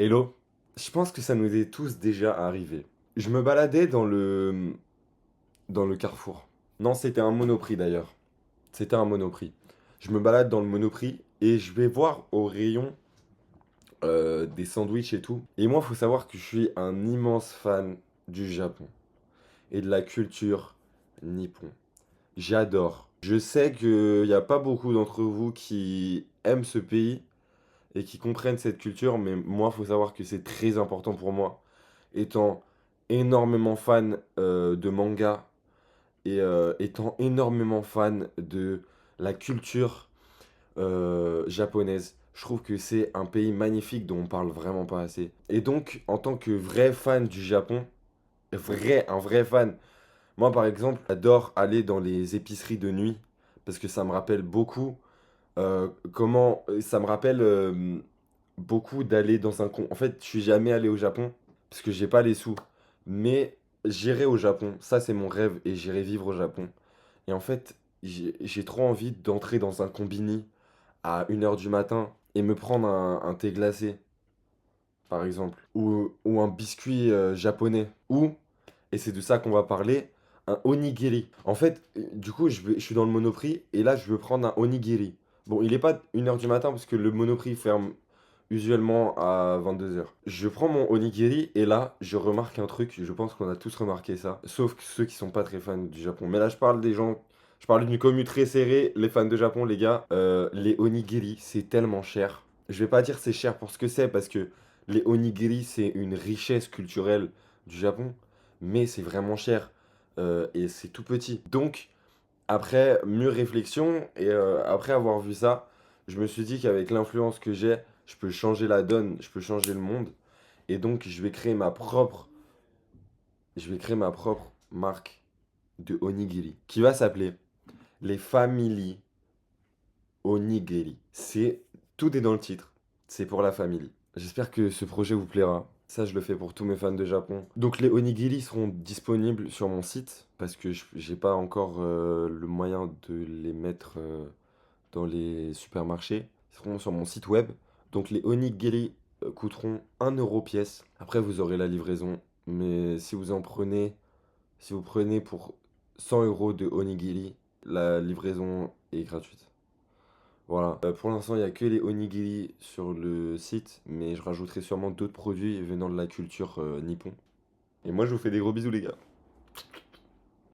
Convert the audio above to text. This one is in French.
Hello, je pense que ça nous est tous déjà arrivé. Je me baladais dans le carrefour. Non, c'était un Monoprix d'ailleurs. C'était un Monoprix. Je me balade dans le Monoprix et je vais voir au rayon des sandwichs et tout. Et moi, il faut savoir que je suis un immense fan du Japon et de la culture nippon. J'adore. Je sais qu'il n'y a pas beaucoup d'entre vous qui aiment ce pays et qui comprennent cette culture, mais moi, il faut savoir que c'est très important pour moi, étant énormément fan de manga et étant énormément fan de la culture japonaise. Je trouve que c'est un pays magnifique dont on parle vraiment pas assez. Et donc, en tant que vrai fan du Japon, un vrai fan, moi par exemple, j'adore aller dans les épiceries de nuit parce que ça me rappelle beaucoup comment ça me rappelle beaucoup d'aller dans un En fait, je suis jamais allé au Japon parce que j'ai pas les sous. Mais j'irai au Japon. Ça, c'est mon rêve et j'irai vivre au Japon. Et en fait, j'ai trop envie d'entrer dans un combini à 1 heure du matin et me prendre un thé glacé, par exemple. Ou un biscuit japonais. Ou, et c'est de ça qu'on va parler, un onigiri. En fait, du coup, je suis dans le Monoprix et là, je veux prendre un onigiri. Bon, il est pas 1 heure du matin parce que le Monoprix ferme usuellement à 22 heures. Je prends mon onigiri et là, je remarque un truc, je pense qu'on a tous remarqué ça, sauf que ceux qui sont pas très fans du Japon. Mais là, je parle des gens, je parle d'une commu très serrée, les fans de Japon, les gars. Les onigiri, c'est tellement cher. Je vais pas dire c'est cher pour ce que c'est, parce que les onigiri, c'est une richesse culturelle du Japon, mais c'est vraiment cher. Et c'est tout petit. Donc, après mûre réflexion et après avoir vu ça, je me suis dit qu'avec l'influence que j'ai, je peux changer la donne, je peux changer le monde. Et donc, je vais créer ma propre marque de onigiri qui va s'appeler les Family Onigiri. Tout est dans le titre. C'est pour la famille. J'espère que ce projet vous plaira. Ça, je le fais pour tous mes fans de Japon. Donc, les onigiri seront disponibles sur mon site parce que j'ai pas encore le moyen de les mettre dans les supermarchés. Ils seront sur mon site web. Donc, les onigiri coûteront 1 € pièce. Après, vous aurez la livraison. Mais si vous prenez pour 100 € de onigiri, la livraison est gratuite. Voilà. Pour l'instant, il n'y a que les onigiri sur le site, mais je rajouterai sûrement d'autres produits venant de la culture nippon. Et moi, je vous fais des gros bisous, les gars.